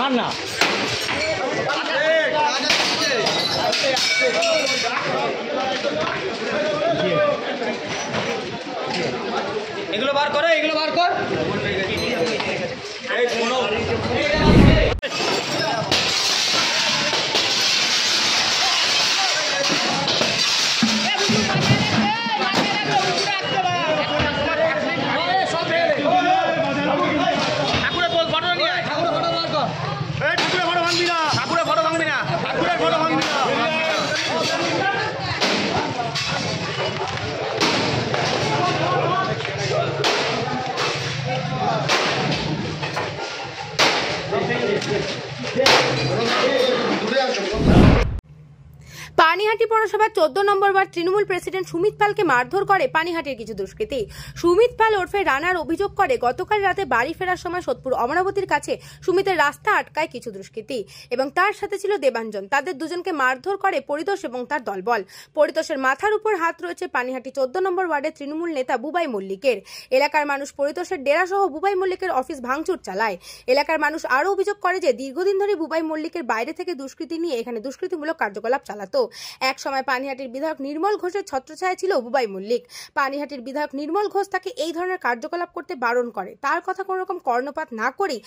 আর না এগুলো বার করে, এগুলো বার কর। পানিহাটি পৌরসভার 14 নম্বর ওয়ার্ড তৃণমূল প্রেসিডেন্ট সুমিত পালকে মারধর করে পানিহাটির কিছু দুষ্কৃতী। সুমিত পাল ওরফে রানার অভিযোগ করে গতকাল রাতে বাড়ি ফেরার সময় সোদপুর অমরাবতীর কাছে সুমিতের রাস্তা আটকায় কিছু দুষ্কৃতী এবং তার সাথে ছিল দেবাঞ্জন। তাদের দুজনকে মারধর করে পরিতোষ এবং তার দলবল। পরিতোষের মাথার উপর হাত রয়েছে পানিহাটি 14 নম্বর ওয়ার্ডের তৃণমূল নেতা বুবাই মল্লিকের। এলাকার মানুষ পরিতোষের ডেরা সহ বুবাই মল্লিকের অফিস ভাঙচুর চালায়। এলাকার মানুষ আরও অভিযোগ করে যে দীর্ঘদিন ধরে বুবাই মল্লিকের বাইরে থেকে দুষ্কৃতী নিয়ে এখানে দুষ্কৃতিমূলক কার্যকলাপ চালাতো। এক সময় পানিহাটির বিধায়ক নির্মল ঘোষের ছত্রছায়া ছিল বুবাই মল্লিক। পানিহাটির বিধায়ক নির্মল ঘোষ তাকে এই ধরনের কার্যকলাপ করতে বারণ করে, তার কথা কোনো রকম কর্ণপাত না করে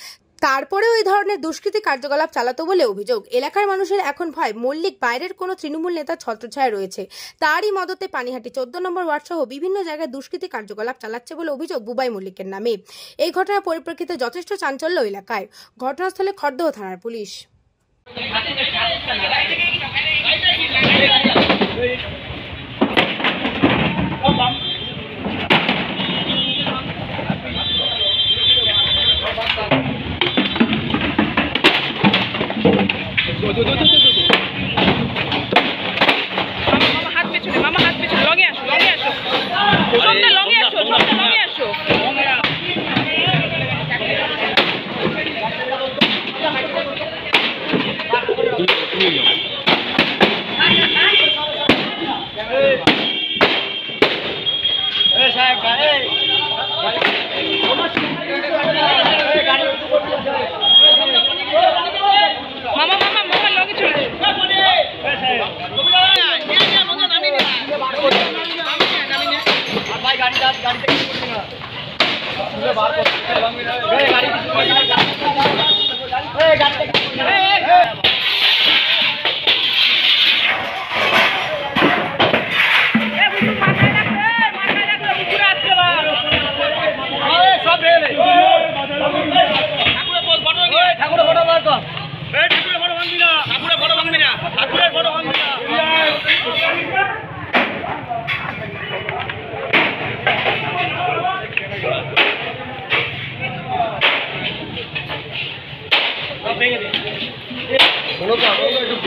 তারপরেও এই ধরনের দুষ্কৃতী কার্যকলাপ চালাতো বলে অভিযোগ। এলাকার মানুষের এখন ভয় মল্লিক বাইরের কোনো তৃণমূল নেতার ছত্রছায়া রয়েছে, তারই মদতে পানিহাটি 14 নম্বর ওয়ার্ড সহ বিভিন্ন জায়গায় দুষ্কৃতী কার্যকলাপ চালাচ্ছে বলে অভিযোগ বুবাই মল্লিকের নামে। এই ঘটনার পরিপ্রেক্ষিতে যথেষ্ট চাঞ্চল্য এলাকায়। ঘটনাস্থলে খড়দহ থানার পুলিশ।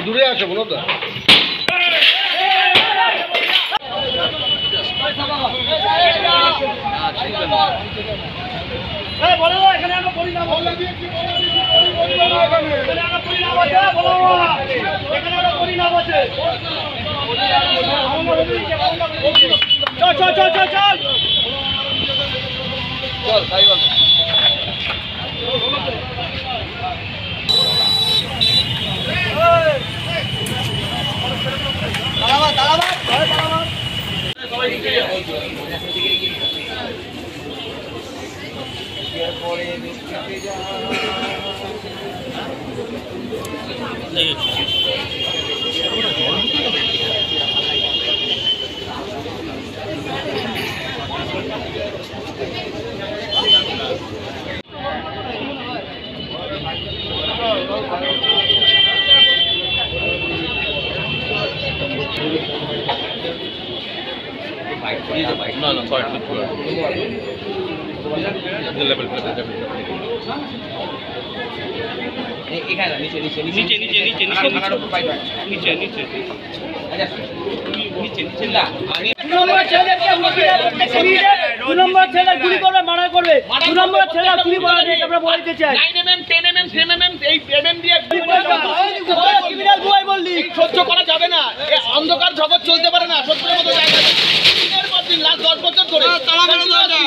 দূরে আছে বলো তো এখানে নিচে নিচে নিচে নিচে নিচে নিচে নিচে নিচে নিচে নিচে না আমি 2 নম্বর ছেলেকে গুলি করবে, মারা করবে। 2 নম্বর ছেলে গুলি করা নেই, আমরা বলতে চাই 9 mm 10 mm 10 mm এই mm দিয়ে ক্রিমিনাল বুয়াই বললি সহ্য করা যাবে না। এই অন্ধকার জগৎ চলতে পারে না। সত্যের মতো জায়গা দিনের পর দিন লাস্ট 10 বছর ধরে তালা মেরে দাও,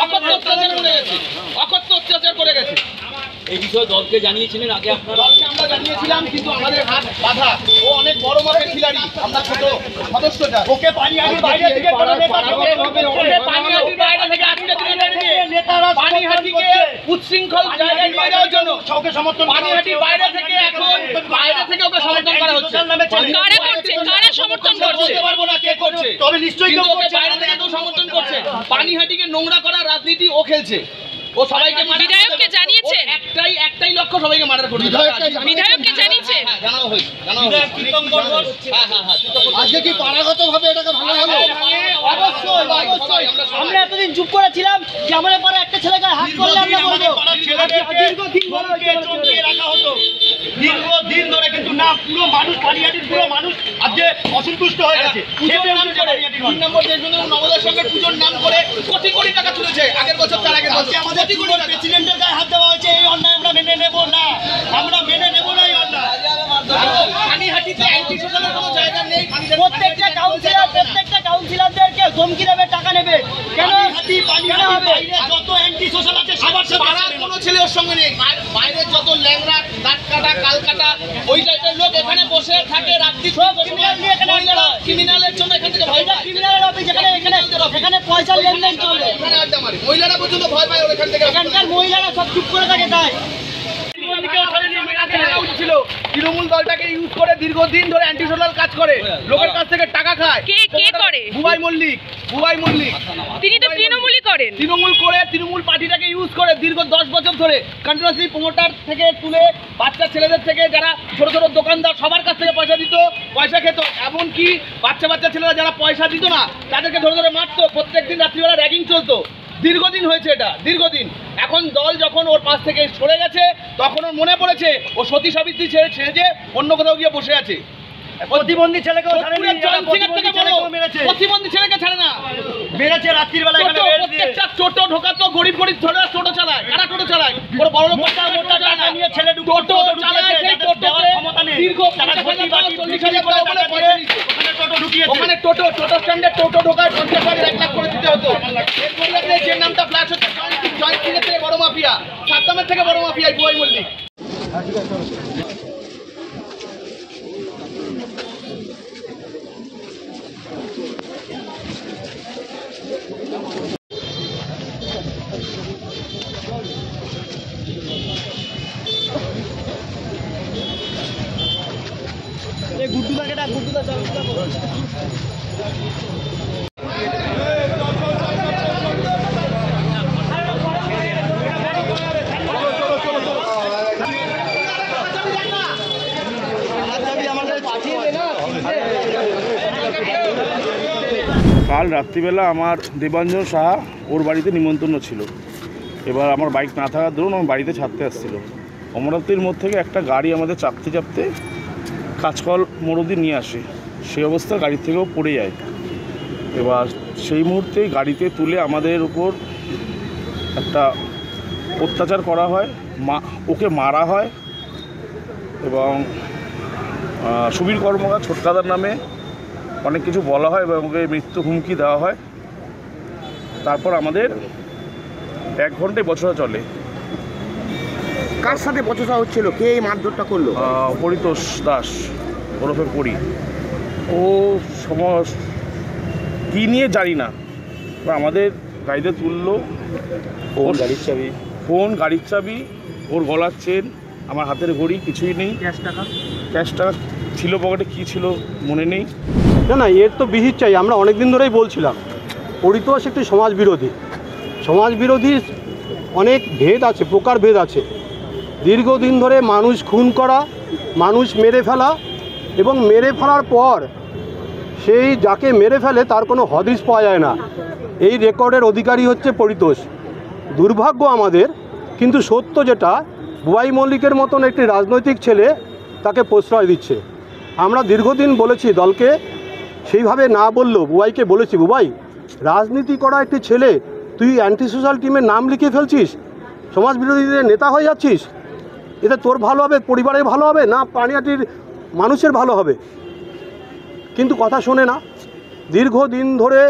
অকথ্য অত্যাচার করে গেছে, অকথ্য অত্যাচার করে গেছে। এই বিষয়ে দলকে জানিয়েছিলেন আগে আপনারা? দলকে আমরা জানিয়েছিলাম, কিন্তু আমাদের হাত বাঁধা। ও অনেক বড় মাপের খিলাড়ি, আমরা ছোট সদস্যটা। ওকে পানিহাটির বাইরে থেকে পানিহাটিকে উচ্ছৃঙ্খল জায়গায় নিয়ে যাওয়ার জন্য ওকে সমর্থন, পানিহাটির বাইরে থেকে এখন বাইরে থেকে ওকে সমর্থন করা হচ্ছে। কারা সমর্থন করছে? বলতে পারবো না কে করছে, তবে নিশ্চয়ই কেউ বাইরে থেকে কেউ সমর্থন করছে। পানিহাটিকে নোংরা করার রাজনীতি ও খেলছে। ও সবাইকে বিধায়ককে জানিয়েছেন? একটাই লক্ষ্য, সবাইকে মার্ডার করবে। বিধায়ককে জানিয়েছেন? জানানো হয়েছে। আজকে কি পাড়াগতভাবে এটাকে ভালো হলো? অবশ্যই আমরা এতদিন চুপ করেছিলাম যে আমাদের পাড়া একটা ছেলেকে হাত করলে আমরা বলবো। দীর্ঘদিন ধরে কিন্তু না, পুরো মানুষ পানিহাটির পুরো মানুষ আজকে অসন্তুষ্ট হয়ে গেছে। তিন নম্বর দেশবন্ধু নবোদয়ের সঙ্গে পুজোর নাম করে কোটি কোটি টাকা তুলেছে আগের বছর, তার আগের বছর। আমাদের প্রেসিডেন্টের গায়ে হাত দেওয়া হয়েছে, এই অন্যায় আমরা মেনে নেব না, আমরা মেনে নেব না এই অন্যায়। পানিহাটিতে অ্যান্টি সোশ্যালের কোনো জায়গা নেই। প্রত্যেকটা কাউন্সিলরদেরকে ধমকি দেবে, টাকা নেবে। কেন হবে? যত অ্যান্টি সোশ্যাল আছে সবার সাথে পাড়ার কোনো ছেলে ওর সঙ্গে নেই। বাইরের যত ল্যাংড়া, দাঁত কাটা, কাল কাটা, ওই টাইপের লোক এখানে বসে থাকে রাত্রি। ক্রিমিনালের জন্য এখান থেকে ভয় পায়। ক্রিমিনাল অফিস এখানে পয়সার লেনদেন চলে। এখানে আড্ডা মারে, মহিলারা পর্যন্ত ভয় পায় ওর এখান থেকে। এখানকার মহিলারা সব চুপ করে থাকে। তাই ছিল তৃণমূল দলটাকে ইউজ করে দীর্ঘদিন ধরে অ্যান্টি সোশ্যাল কাজ করে, লোকের কাছ থেকে টাকা খায়। কে করে? বুবাই মল্লিক। তিনি তো তৃণমূলই করেন। তৃণমূল পার্টিটাকে ইউজ করে দীর্ঘ 10 বছর ধরে কন্টিনিউয়াসলি প্রমোটার থেকে তুলে বাচ্চা ছেলেদের থেকে যারা ছোট ছোট দোকানদার সবার কাছ থেকে পয়সা দিত, পয়সা খেত। এমনকি বাচ্চা ছেলেরা যারা পয়সা দিত না তাদেরকে ধরে ধরে মারতো। প্রত্যেকদিন রাত্রিবেলা র্যাগিং চলতো। দীর্ঘদিন হয়েছে এটা, দীর্ঘদিন। এখন দল যখন ওর পাশ থেকে সরে গেছে তখন ওর মনে পড়েছে ও সতী সাবিত্রী ছেড়ে অন্য কোথাও গিয়ে বসে আছে। প্রতিবন্ধী ছেলেকেও প্রতিবন্ধী ছেলেকে ছাড়ে না, মেরেছে রাত্রির বেলা। প্রত্যেকটা টোটো ঢোকাতো, গরিব ছোটরা টোটো চালায়। কারা টোটো চালায়? ওর বড় লোক মোটা টাকা নিয়ে ছেলে টোটো চালায়। সেই টোটোতে দীর্ঘ 40,000 টাকা বলে পয়সা নিচ্ছে। ওখানে টোটো স্ট্যান্ডে টোটো ঢোকায় 50,000 1 লাখ করে দিতে হতো। এরপরে যে নামটা ফ্ল্যাশ হচ্ছে জয়েন্ট সিংয়ের থেকে বড় মাফিয়া, সাদ্দামের থেকে বড় মাফিয়া বুবাই মল্লিক। কাল রাত্রিবেলা আমার দেবাঞ্জন সাহা ওর বাড়িতে নিমন্ত্রণ ছিল। এবার আমার বাইক না থাকার দরুন আমার বাড়িতে ছাড়তে আসছিল। অমরাবতীর মোড় থেকে একটা গাড়ি আমাদের চাপতে কাঁচকল মোড় অবধি নিয়ে আসে। সেই অবস্থা গাড়ি থেকেও পড়ে যায়। এবার সেই মুহূর্তে গাড়িতে তুলে আমাদের উপর একটা অত্যাচার করা হয়, ওকে মারা হয় এবং সুবীর কর্মকার ছোটকাদার নামে অনেক কিছু বলা হয় এবং ওকে মৃত্যু হুমকি দেওয়া হয়। তারপর আমাদের 1 ঘন্টায় বচসা চলে। কার সাথে বচসা হচ্ছিল? কে এই মারধরটা করলো? পরিতোষ দাস ওরফে পরি। ও কী নিয়ে জানি না, আমাদের গাড়িতে তুললো। ফোন, গাড়ির চাবি, ওর গলার চেন, আমার হাতের ঘড়ি, কিছুই নেই। ক্যাশ টাকা ছিল পকেটে, কী ছিল মনে নেই। না এর তো বিহিত চাই। আমরা অনেক দিন ধরেই বলছিলাম পরিতোষ একটি সমাজবিরোধী অনেক ভেদ আছে, প্রকারভেদ আছে। দীর্ঘদিন ধরে মানুষ খুন করা, মানুষ মেরে ফেলা এবং মেরে ফেলার পর সেই যাকে মেরে ফেলে তার কোনো হদিশ পাওয়া যায় না। এই রেকর্ডের অধিকারী হচ্ছে পরিতোষ। দুর্ভাগ্য আমাদের, কিন্তু সত্য যেটা, বুবাই মল্লিকের মতন একটি রাজনৈতিক ছেলে তাকে প্রশ্রয় দিচ্ছে। আমরা দীর্ঘদিন বলেছি দলকে, সেইভাবে না বললেও বুবাইকে বলেছি, বুবাই রাজনীতি করা একটি ছেলে, তুই অ্যান্টি সোশ্যাল টিমের নাম লিখে ফেলছিস, সমাজ বিরোধীদের নেতা হয়ে যাচ্ছিস, এতে তোর ভালো হবে, পরিবারের ভালো হবে না, পানিহাটির মানুষের ভালো হবে। কিন্তু কথা শোনে না। দীর্ঘদিন ধরে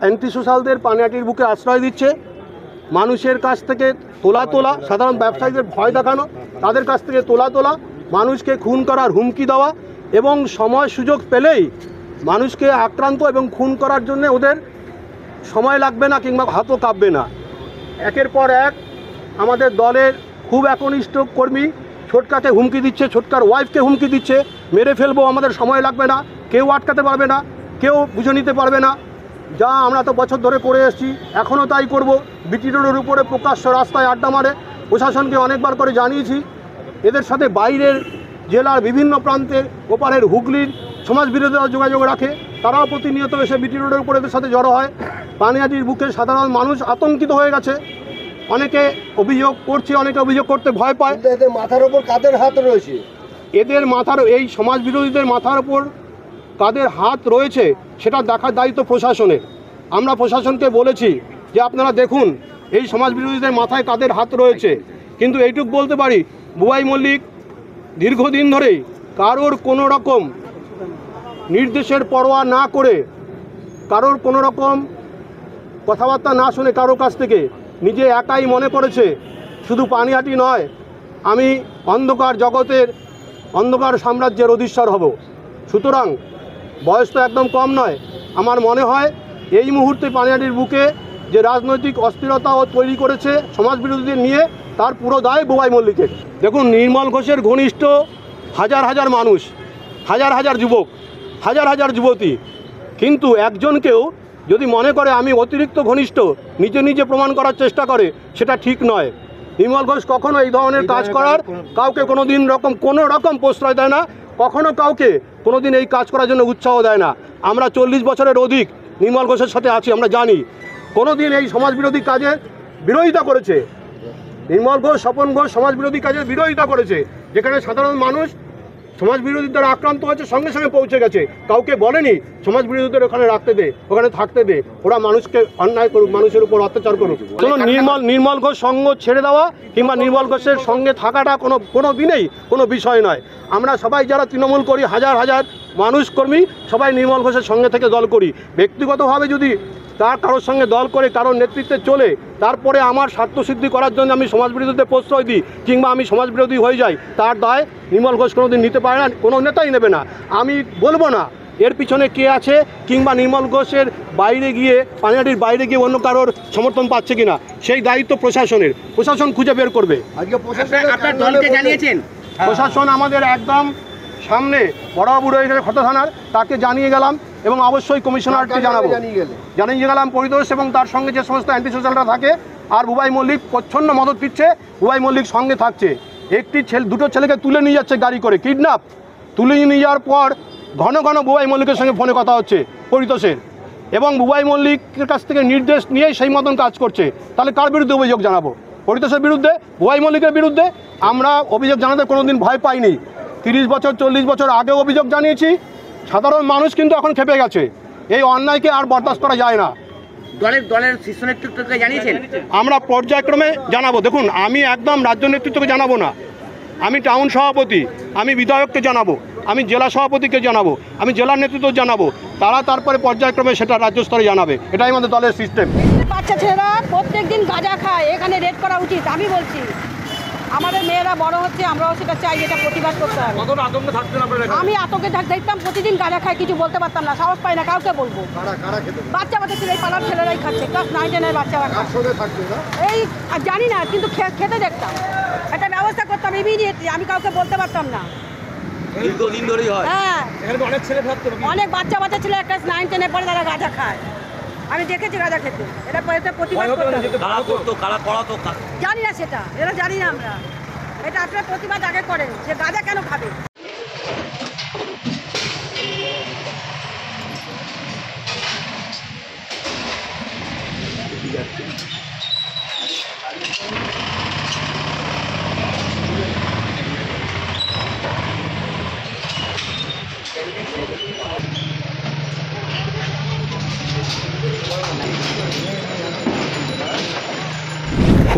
অ্যান্টি সোশ্যালদের পানিহাটির বুকে আশ্রয় দিচ্ছে, মানুষের কাছ থেকে তোলা সাধারণ ব্যবসায়ীদের ভয় দেখানো, তাদের কাছ থেকে তোলা মানুষকে খুন করার হুমকি দেওয়া এবং সময় সুযোগ পেলেই মানুষকে আক্রান্ত এবং খুন করার জন্য ওদের সময় লাগবে না কিংবা হাতও কাঁপবে না। একের পর এক আমাদের দলের খুব একনিষ্ঠ কর্মী ছোটকাকে হুমকি দিচ্ছে, ছোটকার ওয়াইফকে হুমকি দিচ্ছে, মেরে ফেলবো, আমাদের সময় লাগবে না, কেউ আটকাতে পারবে না, কেউ বুঝে নিতে পারবে না। যা আমরা তো বছর ধরে করে এসেছি, এখনও তাই করব। বিটি রোডের উপরে প্রকাশ্য রাস্তায় আড্ডা মারে, প্রশাসনকে অনেকবার করে জানিয়েছি। এদের সাথে বাইরের জেলার বিভিন্ন প্রান্তের ওপারের হুগলির সমাজ বিরোধীরা যোগাযোগ রাখে, তারাও প্রতিনিয়ত এসে বিটি রোডের উপরে এদের সাথে জড়ো হয়। পানিহাটির বুকে সাধারণ মানুষ আতঙ্কিত হয়ে গেছে, অনেকে অভিযোগ করছে, অনেকে অভিযোগ করতে ভয় পায়। এদের মাথার ওপর কাদের হাত রয়েছে? এদের মাথার, এই সমাজ বিরোধীদের মাথার ওপর কাদের হাত রয়েছে সেটা দেখার দায়িত্ব প্রশাসনের। আমরা প্রশাসনকে বলেছি যে আপনারা দেখুন এই সমাজ বিরোধীদের মাথায় কাদের হাত রয়েছে। কিন্তু এইটুকু বলতে পারি, বুবাই মল্লিক দীর্ঘদিন ধরেই কারোর কোনো রকম নির্দেশের পরোয়া না করে, কারোর কোনো রকম কথাবার্তা না শুনে কারোর কাছ থেকে নিজে একাই মনে করেছে শুধু পানিহাটি নয়, আমি অন্ধকার জগতের, অন্ধকার সাম্রাজ্যের অধীশ্বর হব। সুতরাং বয়স তো একদম কম নয়। আমার মনে হয় এই মুহূর্তে পানিহাটির বুকে যে রাজনৈতিক অস্থিরতা ও তৈরি করেছে সমাজ বিরোধীদের নিয়ে, তার পুরো দায় বুবাই মল্লিকের। দেখুন, নির্মল ঘোষের ঘনিষ্ঠ হাজার হাজার মানুষ, হাজার হাজার যুবক, হাজার হাজার যুবতী, কিন্তু একজনকেও যদি মনে করে আমি অতিরিক্ত ঘনিষ্ঠ, নিজে নিজে প্রমাণ করার চেষ্টা করে, সেটা ঠিক নয়। নির্মল ঘোষ কখনো এই ধরনের কাজ করার কাউকে কোনো রকম প্রশ্রয় দেয় না, কখনো কাউকে কোনোদিন এই কাজ করার জন্য উৎসাহ দেয় না। আমরা 40 বছরের অধিক নির্মল ঘোষের সাথে আছি, আমরা জানি কোনোদিন এই সমাজবিরোধী কাজের বিরোধিতা করেছে। নির্মল ঘোষ, স্বপন ঘোষ সমাজ বিরোধী কাজের বিরোধিতা করেছে, যেখানে সাধারণ মানুষ সমাজ বিরোধীর দ্বারা আক্রান্ত হয়েছে, সঙ্গে সঙ্গে পৌঁছে গেছে, কাউকে বলেনি সমাজ বিরোধীদের ওখানে রাখতে দে, ওখানে থাকতে দে, ওরা মানুষকে অন্যায় করুক, মানুষের উপর অত্যাচার করুক। কোনো নির্মল ঘোষ সঙ্গ ছেড়ে দেওয়া কিংবা নির্মল ঘোষের সঙ্গে থাকাটা কোনো দিনেই কোনো বিষয় নয়। আমরা সবাই যারা তৃণমূল করি, হাজার হাজার মানুষ কর্মী, সবাই নির্মল ঘোষের সঙ্গে থেকে দল করি। ব্যক্তিগতভাবে যদি তার কারোর সঙ্গে দল করে কারোর নেতৃত্বে চলে, তারপরে আমার স্বার্থসিদ্ধি করার জন্য আমি সমাজ বিরোধীদের প্রশ্রয় দিই কিংবা আমি সমাজ বিরোধী হয়ে যাই, তার দায় নির্মল ঘোষ কোনোদিন নিতে পারে না, কোনো নেতাই নেবে না। আমি বলবো না এর পিছনে কে আছে কিংবা নির্মল ঘোষের বাইরে গিয়ে, পানিহাটির বাইরে গিয়ে অন্য কারোর সমর্থন পাচ্ছে কিনা, সেই দায়িত্ব প্রশাসনের। প্রশাসন খুঁজে বের করবে। আপনার দলকে জানিয়েছেন? প্রশাসন আমাদের একদম সামনে বড়বাবু রয়েছে খোর্ধা থানার, তাকে জানিয়ে গেলাম এবং অবশ্যই কমিশনারকে জানাবো, জানিয়ে গেলাম পরিতোষ এবং তার সঙ্গে যে সমস্ত অ্যান্টি সোশ্যালরা থাকে। আর বুবাই মল্লিক প্রচ্ছন্ন মদত দিচ্ছে, বুবাই মল্লিক সঙ্গে থাকছে। দুটো ছেলেকে তুলে নিয়ে যাচ্ছে গাড়ি করে, কিডন্যাপ, তুলে নিয়ে যাওয়ার পর ঘন ঘন বুবাই মল্লিকের সঙ্গে ফোনে কথা হচ্ছে পরিতোষের, এবং বুবাই মল্লিকের কাছ থেকে নির্দেশ নিয়েই সেই মতন কাজ করছে। তাহলে কার বিরুদ্ধে অভিযোগ জানাবো? পরিতোষের বিরুদ্ধে, বুবাই মল্লিকের বিরুদ্ধে। আমরা অভিযোগ জানাতে কোনোদিন ভয় পাইনি। 30 বছর 40 বছর আগেও অভিযোগ জানিয়েছি। সাধারণ মানুষ কিন্তু এখন খেপে গেছে, এই অন্যায়কে আর বরদাস্ত করা যায় না। দলের শীর্ষ নেতৃত্বকে জানিয়েছেন? আমরা পর্যায়ক্রমে জানাবো। দেখুন, আমি একদম রাজ্য নেতৃত্বকে জানাবো না, আমি টাউন সভাপতি, আমি বিধায়ককে জানাবো, আমি জেলা সভাপতিকে জানাবো, আমি জেলার নেতৃত্ব জানাবো, তারা তারপরে পর্যায়ক্রমে সেটা রাজ্য স্তরে জানাবে। এটাই আমাদের দলের সিস্টেম। বাচ্চা ছেলেরা প্রত্যেক দিন গাঁজা খায়, এখানে রেড করা উচিত। আমি বলছি আমাদের মেয়েরা বড় হচ্ছে, আমরাও সেটা চাই, এটা প্রতিবাদ করতে হবে। আমি আতঙ্কে দেখতাম প্রতিদিন গাঁজা খায়, কিছু বলতে পারতাম না, সাহস পাই না কাউকে বলবো। বাচ্চা ছেলে, এই পাড়ার ছেলেরাই খাচ্ছে, ক্লাস 9 10-এর বাচ্চারা খাচ্ছে। এই জানি না, কিন্তু খেতে দেখতাম, একটা ব্যবস্থা করতাম ইমিডিয়েটলি, আমি কাউকে বলতে পারতাম না। দীর্ঘদিন ধরেই হয়। হ্যাঁ, অনেক বাচ্চা ছেলে ক্লাস 9 10-এর পরে তারা গাঁজা খায়, আমি দেখেছি গাঁজা খেতে। এটা প্রতিবাদ করতে জানি না, সেটা এরা জানি না আমরা। এটা আপনারা প্রতিবাদ আগে করেন, যে গাঁজা কেন খাবে।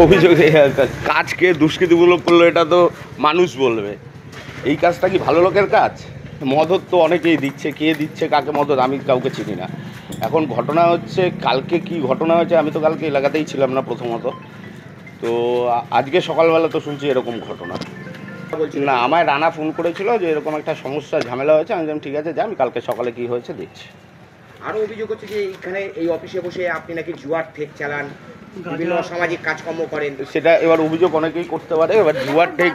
অভিযোগে কাজকে দুষ্কৃতিমূলক করলো, এটা তো মানুষ বলবে। এই কাজটা কি ভালো লোকের কাজ? মদত তো অনেকেই দিচ্ছে, কে দিচ্ছে কাকে মদত আমি কাউকে চিনি না। এখন ঘটনা হচ্ছে কালকে কি ঘটনা হয়েছে, আমি তো কালকে এলাকাতেই ছিলাম না প্রথমত, তো আজকে সকালবেলা তো শুনছি এরকম ঘটনা। না, আমায় রানা ফোন করেছিল যে এরকম একটা সমস্যা ঝামেলা হয়েছে। আমি বললাম ঠিক আছে যা, আমি কালকে সকালে কি হয়েছে দেখছি। আরো অভিযোগ হচ্ছে যে এখানে এই অফিসে বসে আপনি নাকি জুয়ার ঠেক চালান, বিভিন্ন সামাজিক কাজকর্ম করেন। সেটা এবার অভিযোগ অনেকেই করতে পারে, এবার জুয়ার ঠেক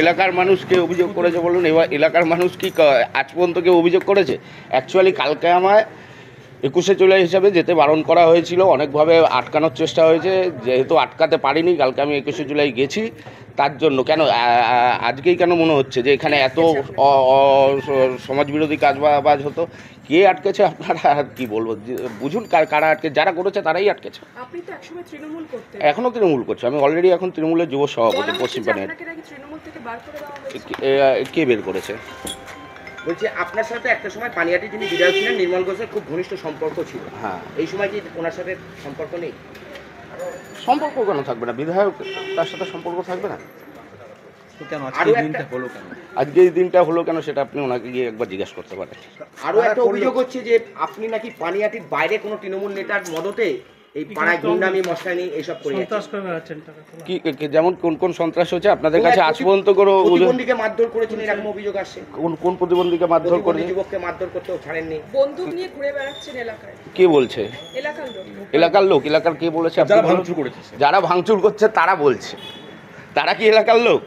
এলাকার মানুষকে অভিযোগ করেছে বলুন। এবার এলাকার মানুষ কি আজ পর্যন্ত কেউ অভিযোগ করেছে? অ্যাকচুয়ালি কালকে আমায় 21শে জুলাই হিসাবে যেতে বারণ করা হয়েছিল, অনেকভাবে আটকানোর চেষ্টা হয়েছে, যেহেতু আটকাতে পারিনি। কালকে আমি 21শে জুলাই গেছি, তার জন্য কেন আজকেই কেন মনে হচ্ছে যে এখানে এত সমাজবিরোধী কাজবাজ হতো? কে আটকেছে আপনারা আর কি বলবো, বুঝুন কারা আটকে, যারা করেছে তারাই আটকেছে। আপনি তো একসময় তৃণমূল করতেন, এখনও তৃণমূল করছে, আমি অলরেডি এখন তৃণমূলের যুব সভাপতি পশ্চিম পানিহাটি। তৃণমূল থেকে বার করে দেওয়া হয়েছে। কে বের করেছে? বলছি আপনার সাথে একটা সময় পানিহাটি যিনি বিধায়ক ছিলেন নির্মল ঘোষের খুব ঘনিষ্ঠ সম্পর্ক ছিল, হ্যাঁ, এই সময় কি ওনার সাথে সম্পর্ক নেই? সম্পর্ক কেন থাকবে না? বিধায়ক, তার সাথে সম্পর্ক থাকবে না? আজকে এই দিনটা হলো কেন সেটা আপনি ওনাকে গিয়ে একবার জিজ্ঞাসা করতে পারেন। আরো একটা অভিযোগ হচ্ছে যে আপনি নাকি পানিহাটির বাইরে কোনো তৃণমূল নেতার মদতে এই পাড়ায় গুন্ডামি মশলানি এইসব করে কি যেমন কোন কোন সন্ত্রাস হচ্ছে আপনাদের কাছে আজ পর্যন্ত কোনো প্রতিবন্ধীকে মারধর করেছেন এরকম অভিযোগ আসছে? কোন প্রতিবন্ধীকে মারধর করেছে? যুবককে মারধর করতেও ছাড়েননি, বন্দুক নিয়ে ঘুরে বেড়াচ্ছেন এলাকায়। কে বলছে? এলাকার লোক। এলাকার লোক? এলাকার কে বলেছে? যারা ভাঙচুর করছে তারা বলছে, তারা কি এলাকার লোক?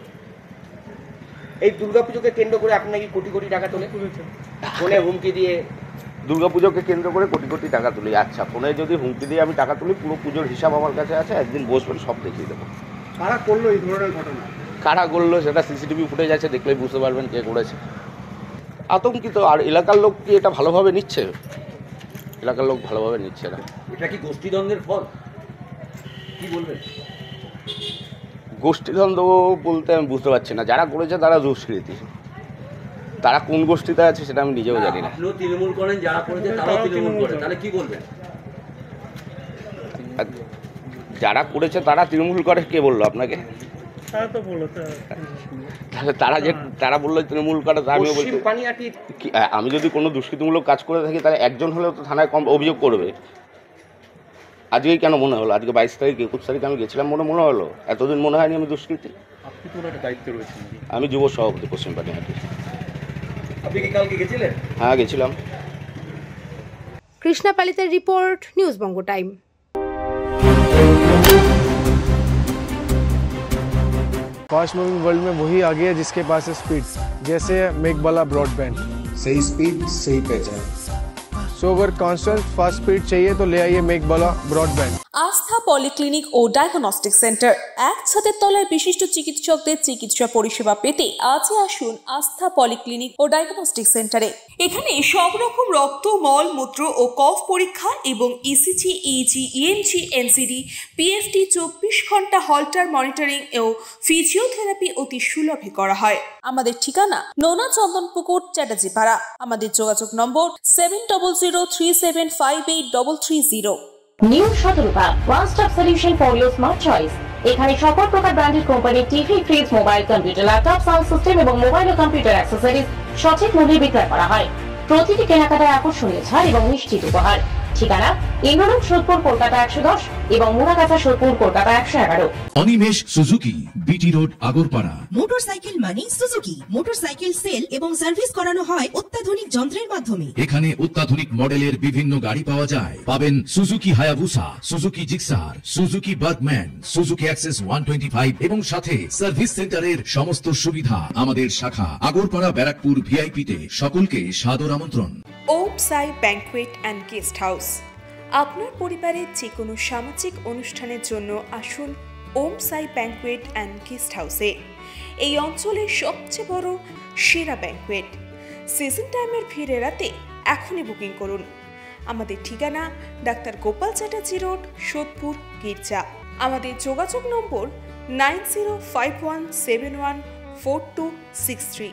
এই দুর্গাপুজোকে কেন্দ্র করে আপনি নাকি কোটি কোটি টাকা তোলে, ফোনে হুমকি দিয়ে। দুর্গাপুজোকে কেন্দ্র করে কোটি কোটি টাকা তুলি? আচ্ছা, ফোনে যদি হুমকি দিয়ে আমি টাকা তুলি, পুরো পুজোর হিসাব আমার কাছে আছে, একদিন বসবেন সব দেখিয়ে দেবো। কারা করলো এই ধরনের ঘটনা? কারা করলো সেটা সিসিটিভি ফুটেজ আছে, দেখলেই বুঝতে পারবেন কে করেছে। আতঙ্কিত। আর এলাকার লোক কি এটা ভালোভাবে নিচ্ছে? এলাকার লোক ভালোভাবে নিচ্ছে না। এটা কি গোষ্ঠীদ্বন্দ্বের ফল? কি বলবেন? গোষ্ঠীদ্বন্দ্ব বলতে আমি বুঝতে পারছি না। যারা করেছে তারা দুষ্কৃতী, তারা কোন গোষ্ঠীতে আছে সেটা আমি নিজেও জানি না। আপনিও তৃণমূল করেন, যারা করেছে তারাও তৃণমূল করে, তাহলে কি বলবেন? যারা করেছে তারা তৃণমূল করে, কে বললো আপনাকে? তাহলে তারা বললো তৃণমূল করে, আমিও বলছি। আমি যদি কোনো দুষ্কৃতিমূলক কাজ করে থাকি তাহলে একজন হলেও তো থানায় অভিযোগ করবে। আজকেই কেন মনে হলো? আজকে 22 তারিখ 21 তারিখ আমি গেছিলাম, মনে হলো? এতদিন মনে হয়নি আমি দুষ্কৃতী? আপনি তো একটা দায়িত্বে রয়েছেন। আমি যুব সভাপতি পশ্চিম পানিহাটি। আপনি কি কালকে গেছিলেন? হ্যাঁ, গেছিলাম। কৃষ্ণা পালিতের রিপোর্ট, নিউজ বঙ্গ টাইম। फास्ट मूविंग वर्ल्ड में वही आगे है जिसके पास है स्पीड, जैसे मेघबाला ब्रॉडबैंड। सही स्पीड सही पहचान। सो अगर कॉन्स्टेंट फास्ट स्पीड चाहिए तो ले आइए मेघबाला ब्रॉडबैंड। আস্থা পলিক্লিনিক ও ডায়াগনস্টিক সেন্টার, এক ছাদের তলায় বিশিষ্ট চিকিৎসকদের চিকিৎসা পরিষেবা পেতে আজই আসুন আস্থা পলিক্লিনিক ও ডায়াগনস্টিক সেন্টারে। এখানে সব রকম রক্ত, মল, মূত্র ও কফ পরীক্ষা এবং ECG, easy, ENG, NCD, PFT 24 ঘন্টা হল্টার মনিটরিং ও ফিজিওথেরাপি অতি সুলভে করা হয়। আমাদের ঠিকানা নোনা চন্দনপুকুর, চ্যাটার্জিপাড়া। আমাদের যোগাযোগ নম্বর 7003758330। New Shatarupa, one stop solution for your smart choice. এখানে সকল প্রকার ব্র্যান্ডেড কোম্পানির TV, fridge, mobile, computer, laptop, sound system এবং মোবাইল ও কম্পিউটার অ্যাক্সেসরিজ সঠিক মূল্যে বিক্রয় করা হয়। প্রতিটি কেনাকাটায় আকর্ষণীয় ছাড় এবং নিশ্চিত উপহার। ঠিকানা ইন্দ্রনগর, সোদপুর, কলকাতা 110 এবং Muragachha, Sodepur, Kolkata 111। Animesh Suzuki, BT road, Agarpara. Motorcycle মানে সুজুকি। মোটরসাইকেল সেল এবং সার্ভিস করানো হয় অত্যাধুনিক যন্ত্রের মাধ্যমে। এখানে অত্যাধুনিক মডেলের বিভিন্ন গাড়ি পাওয়া যায়। পাবেন Suzuki Hayabusa, Suzuki Gixxer, Suzuki Bergman, Suzuki access 125 এবং সাথে সার্ভিস সেন্টারের সমস্ত সুবিধা। আমাদের শাখা আগরপাড়া, ব্যারাকপুর ভিআইপি তে। সকলকে সাদর আমন্ত্রণ। ওম সাই ব্যাংকুয়েট অ্যান্ড গেস্ট হাউস। আপনার পরিবারের যে কোনো সামাজিক অনুষ্ঠানের জন্য আসুন ওম সাই ব্যাংকুয়েট অ্যান্ড গেস্ট হাউসে। এই অঞ্চলের সবচেয়ে বড় সেরা ব্যাংকুয়েট। সিজন টাইমের ভিড় এড়াতে এখনই বুকিং করুন। আমাদের ঠিকানা ডাক্তার গোপাল চ্যাটার্জি রোড, সোদপুর, গির্জা। আমাদের যোগাযোগ নম্বর 9051714263।